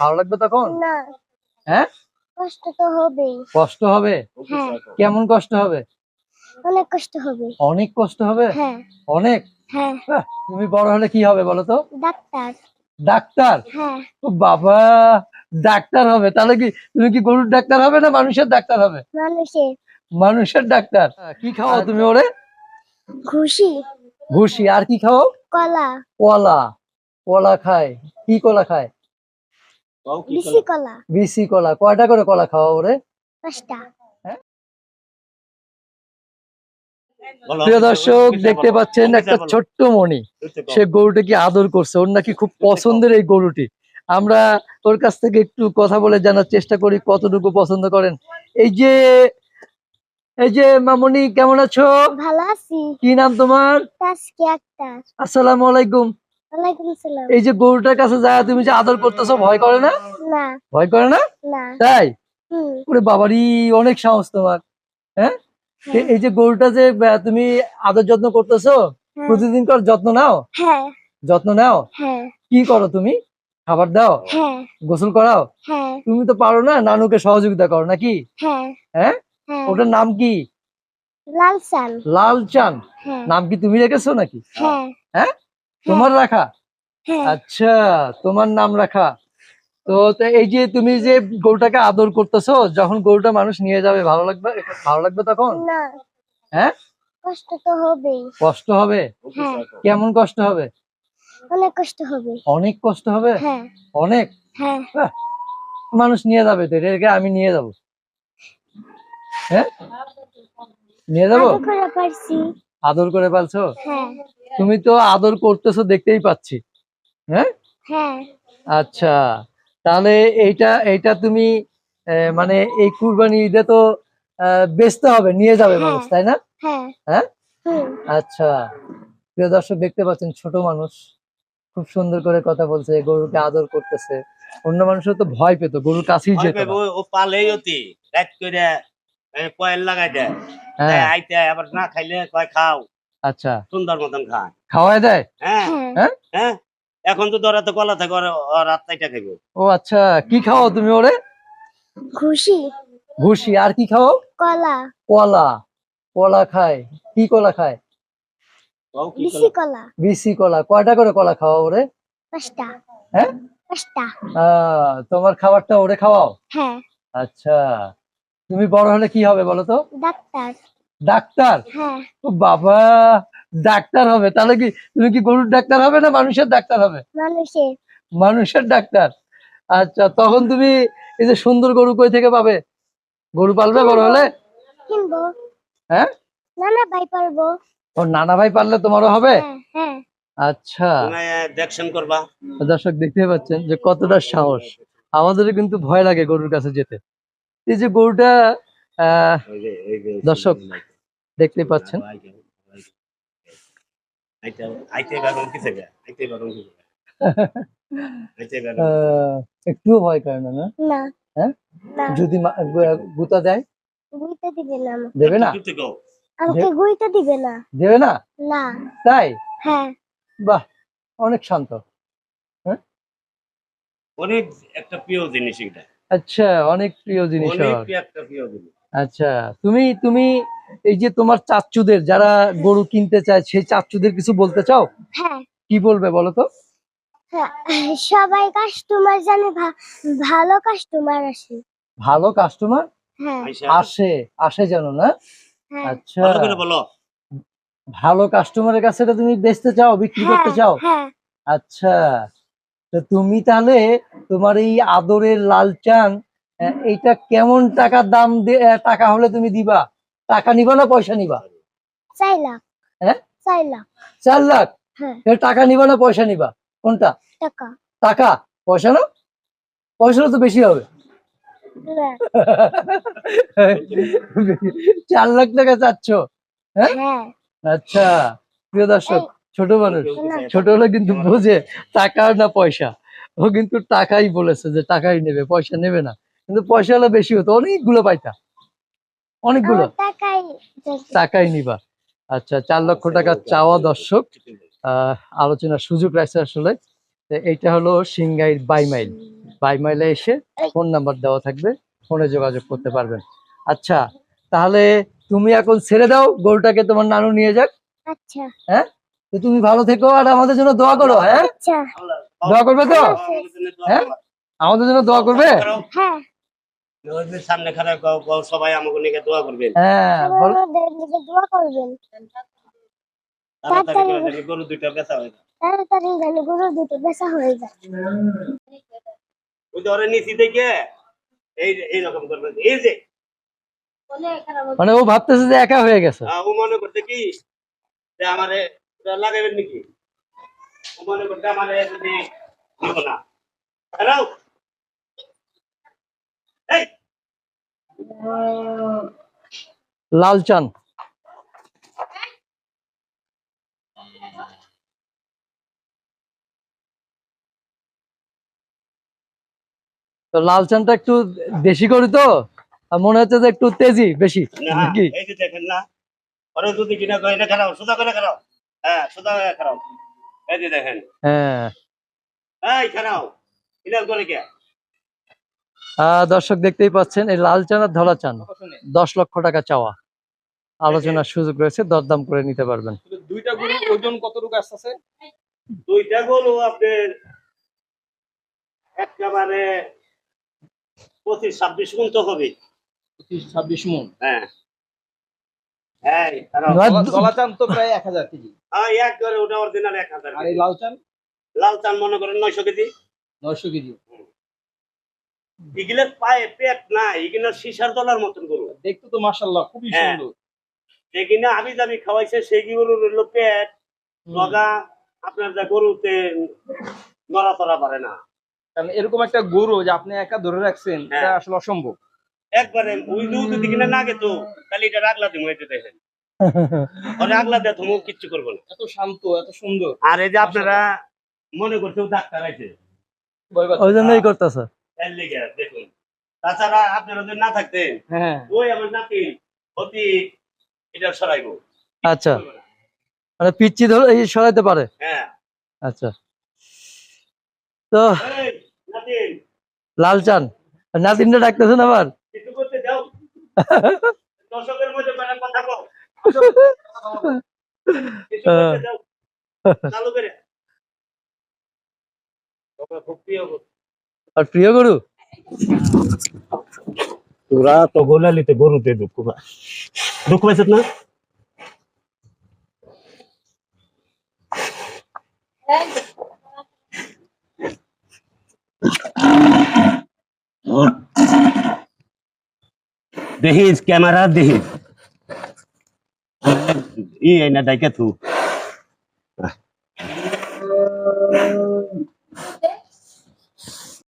ভালো লাগবে তখন? না, হ্যাঁ, কষ্ট তো হবেই। কষ্ট হবে। হ্যাঁ, কেমন কষ্ট হবে? অনেক কষ্ট হবে। অনেক কষ্ট হবে। হ্যাঁ, অনেক। হ্যাঁ, তুমি বড় হলে কি হবে বলো তো? ডাক্তার। ডাক্তার। হ্যাঁ, ও বাবা, ডাক্তার হবে? তাহলে কি তুমি কি গরুর ডাক্তার হবে না মানুষের ডাক্তার হবে? মানুষের মানুষের ডাক্তার। কি খাও তুমি ওরে? খুশি, ভুসি। আর কি খাও? কলা, কলা। কলা খায়। কি কলা খায়? বিসি কলা, বিসি কলা। কয়টা করে কলা খাওয়া ওরে? 5টা। প্রিয় দর্শক, দেখতে পাচ্ছেন একটা ছোট্ট মণি, সে গরুটাকে আদর করছে। ওর নাকি খুব পছন্দের এই গরুটি। আমরা ওর কাছ থেকে একটু কথা বলে জানার চেষ্টা করি কতটুকু পছন্দ করেন। এই যে মামনি, কেমন আছো? ভালো আছি। কি নাম তোমার? তাসকি আক্তার। আসসালামু আলাইকুম। ওয়ালাইকুম আসসালাম। এই যে গরুটার কাছে যায় তুমি যে আদর করতেছো, ভয় করে না? না, ভয় করে না? না। তাই? হুম, ওরে বাবারি, অনেক সাহস তোমার। হ্যাঁ, হ্যাঁ, এই যে গরুটা যে তুমি আদর যত্ন করতেছো, হ্যাঁ, প্রতিদিন কর যত্ন নাও? হ্যাঁ, যত্ন নাও? হ্যাঁ, কি করো তুমি? খাবার দাও? হ্যাঁ, গোসল করাও? হ্যাঁ, তুমি তো পারো না, নানুকে সহযোগিতা করো নাকি? হ্যাঁ, হ্যাঁ, হ্যাঁ। ওটার নাম কি? লালসান। লালচান। হ্যাঁ, নাম কি তুমি রেখেছো নাকি? হ্যাঁ, হ্যাঁ, তোমার রাখা? হ্যাঁ, আচ্ছা, তোমার নাম রাখা। তো এই যে তুমি যে গরুটাকে আদর করতেছো, যখন গরুটা মানুষ নিয়ে যাবে ভালো লাগবে? ভালো লাগবে তখন? না, হ্যাঁ, কষ্ট তো হবেই। কষ্ট হবে। হ্যাঁ, কেমন কষ্ট হবে? অনেক কষ্ট হবে। অনেক কষ্ট হবে। হ্যাঁ, অনেক। হ্যাঁ, মানুষ নিয়ে যাবে তো, এটাকে আমি নিয়ে যাবো। হ্যাঁ, নিয়ে যাবো। আদর করে পারছি। আদর করে পালছো? হ্যাঁ, তুমি তো আদর করতেছো দেখতেই পাচ্ছি। হ্যাঁ, হ্যাঁ, আচ্ছা। তাহলে এইটা তুমি মানে এই কুরবানি ঈদে তো বেচতে হবে, নিয়ে যাবে হ্যাঁ, মানুষ, তাই না? হ্যাঁ, হ্যাঁ, হুম, আচ্ছা। প্রিয় দর্শক, দেখতে পাচ্ছেন ছোট মানুষ খুব সুন্দর করে কথা বলছে, গরুকে আদর করতেছে। অন্য মানুষের তো ভয় পেত, গরুর কাছেই যেত না। ও পালেই অতি রাত করে কয়েল লাগাই দেয়। হ্যাঁ, আইতে আবার না খাইলে কয় খাও, আচ্ছা। সুন্দর মতন খায়। খাওয়াই দেয়? হ্যাঁ, হ্যাঁ, হ্যাঁ, হ্যাঁ। এখন তো ধরা তো কলা থাকে, রাত চাইটা খাইবো। ও আচ্ছা। কি খাও তুমি ওরে? খুশি, ভুসি। আর কি খাও? কলা, কলা। কলা খায়। কি কলা খায়? বিসি কলা, বিসি কলা। কয়টা করে কলা খাওয়া ওরে? 5টা। হ্যাঁ, 5টা। তোমার খাবারটা ওরে খাওয়াও? হ্যাঁ, আচ্ছা। তুমি বড় হলে কি হবে বলো তো? ডাক্তার। ডাক্তার। হ্যাঁ, ও বাবা, ডাক্তার হবে? তাহলে কি তুমি কি গরুর ডাক্তার হবে না মানুষের ডাক্তার হবে? মানুষের। মানুষের ডাক্তার। আচ্ছা, তখন তুমি এই যে সুন্দর গরু কই থেকে পাবে? গরু পালবে বড় হলে? কিনবো। হ্যাঁ, নানা ভাই পারবো। ওর নানা ভাই পারলে তোমারও হবে? হ্যাঁ, হ্যাঁ, আচ্ছা। দেখছেন করবা। দর্শক, দেখতে পাচ্ছেন যে কতটা সাহস। আমাদেরও কিন্তু ভয় লাগে গরুর কাছে যেতে। এই যে গরুটা দর্শক দেখতে পাচ্ছেন, একটুও ভয় করে না? না, না, হ্যাঁ। না। যদি গুতা দেয়? গুইতে দিবে না। দেবে না? আমাকে গুইতে দিবে না। দেবে না? না। তাই? হ্যাঁ, বাহ, অনেক শান্ত। হ্যাঁ, অনেক একটা প্রিয় জিনিস এটা। আচ্ছা, অনেক প্রিয় জিনিস। অনেক একটা প্রিয় জিনিস। আচ্ছা, তুমি তুমি এই যে তোমার চাচ্চুদের যারা গরু কিনতে চায়, সেই চাচ্চুদের কিছু বলতে চাও? হ্যাঁ, কি বলবে বলো তো? হ্যাঁ। সবাই কাস্টমার জানে, ভালো কাস্টমার আসে। ভালো কাস্টমার হ্যাঁ, আসে, আসে যেন না? হ্যাঁ, আচ্ছা, ভালো করে বলো। ভালো কাস্টমারের কাছে এটা তুমি বেচতে চাও, বিক্রি করতে চাও? হ্যাঁ, আচ্ছা। তো তুমি তাহলে তোমার এই আদরের লালচান, এইটা কেমন টাকার দাম টাকা হলে তুমি দিবা? টাকা নিবা না পয়সা নিবা? 4 লাখ। হ্যাঁ, 4 লাখ। 4 লাখ। হ্যাঁ, টাকা নিবা না পয়সা নিবা? কোনটা? টাকা। টাকা। পয়সা না? পয়সা তো বেশি হবে। না। 4 লাখ টাকা চাচ্ছ? হ্যাঁ, হ্যাঁ, আচ্ছা। প্রিয় দর্শক, ছোট মানুষ, না। ছোট হলে কিন্তু বোঝে টাকা না পয়সা। ও কিন্তু টাকাই বলেছে যে টাকাই নেবে, পয়সা নেবে না। কিন্তু পয়সা হলে বেশি হতো, অনেকগুলো পাইতা, অনেকগুলো। আমার টাকাই টাকাই নিবা। আচ্ছা, 4 লক্ষ টাকা চাওয়া। দর্শক, আলোচনার সুযোগ রাখছে আসলে। তো এইটা হলো সিংগাইর বাইমাইল। বাইমাইলে এসে ফোন নাম্বার দেওয়া থাকবে, ফোনে যোগাযোগ করতে পারবেন। আচ্ছা, তাহলে তুমি এখন ছেড়ে দাও গরুটাকে, তোমার নানু নিয়ে যাক। আচ্ছা হ্যাঁ, তো তুমি ভালো থেকো আর আমাদের জন্য দোয়া করো। হ্যাঁ, আচ্ছা দোয়া করবে তো? হ্যাঁ, আমাদের জন্য দোয়া করবে। হ্যাঁ সামনে খারাপ সবাই আমাকে নিয়ে দোয়া করবেন। হ্যাঁ, বলো। আমাদের দিকে দোয়া করবেন। তাড়াতাড়ি করে জানি গরু দুইটা বেচা হয়। তাড়াতাড়ি যেন গরু দুটো বেচা হয়ে যায়। ওই ধরে নিচি থেকে এইরকম করবেন। এই যে মানে ও ভাবতেছে যে একা হয়ে গেছে। ও মনে করতে কি যে আমারে লাগাইবেন নাকি, ও মনে করতে আমারে যদি দিব না। হ্যালো এই লালচান, তো লালচানটা একটু দেশি করি তো, আর মনে হচ্ছে যে একটু তেজি বেশি না, নাকি? এই যে দেখেন না, ওরা যদি কিনা করে এটা খারাপ, সোজা করে খারাপ। হ্যাঁ, সোজা করে খারাপ। এই যে দেখেন, হ্যাঁ, এই খারাপ কিনার করে কে? দর্শক দেখতেই পাচ্ছেন, এই লাল চান আর ধলা চান 10 লক্ষ টাকা চাওয়া। আলোচনার সুযোগ রয়েছে, দরদাম করে নিতে পারবেন। দুইটা গরু ওজন কতটুকু আসতেছে? দুইটা গরু আপনার একেবারে 25-26 গুণ তো হবে। 25-26 মণ। হ্যাঁ, এই খারাপ। গলা চান তো প্রায় 1000 কেজি। এক করে ওটা অরিজিনাল 1000। আর এই লাল চান? লাল চান মনে করেন 900 কেজি। 900 কেজি। এগুলোর পায়ে পেট না, এগুলো সিসার তলার মতন গরু। দেখতে তো মাশাআল্লাহ খুবই হ্যাঁ। সুন্দর। যেগুলো আমি দামি খাওয়াইছে সেই গরুর হলো পেট লগা, আপনার যা গরুতে নড়াচড়া পারে না। কারণ এরকম একটা গরু যে আপনি একা ধরে রাখছেন, এটা হ্যাঁ। আসলে অসম্ভব। একবারে ওই যদি কিনা না গেতো তাহলে এটা রাগলা দিব। এই যে দেখেন, ওরে আগলা দেয় তুমি কিচ্ছু করবো না। এত শান্ত, এত সুন্দর। আর এই যে আপনারা মনে করছেন ডাক্তার আছে, ভয় পাচ্ছেন? ওই জন্যই করতেছে। এর লিগে দেখুন। তাছাড়া আপনারা যদি না থাকতেন, হ্যাঁ। ওই আমার নাতি অতি এটা সরাইবো। আচ্ছা, মানে পিচ্ছি ধরে এই সরাইতে পারে। হ্যাঁ, আচ্ছা, তো এই নাতিন লাল চান নাতিনটা ডাকতেছেন আবার। কিছু করতে যাও, দর্শকের মধ্যে বেড়া কথা কও। কিছু করতে যাও, চালু করে। তোমরা খুব প্রিয় গরু। আর প্রিয় গরু তোরা তো গোলালিতে গরুতে দুঃখ পায়, দুঃখ পাইছত না? দেখিস ক্যামেরা দেখিস, ই না ডাইকা থু।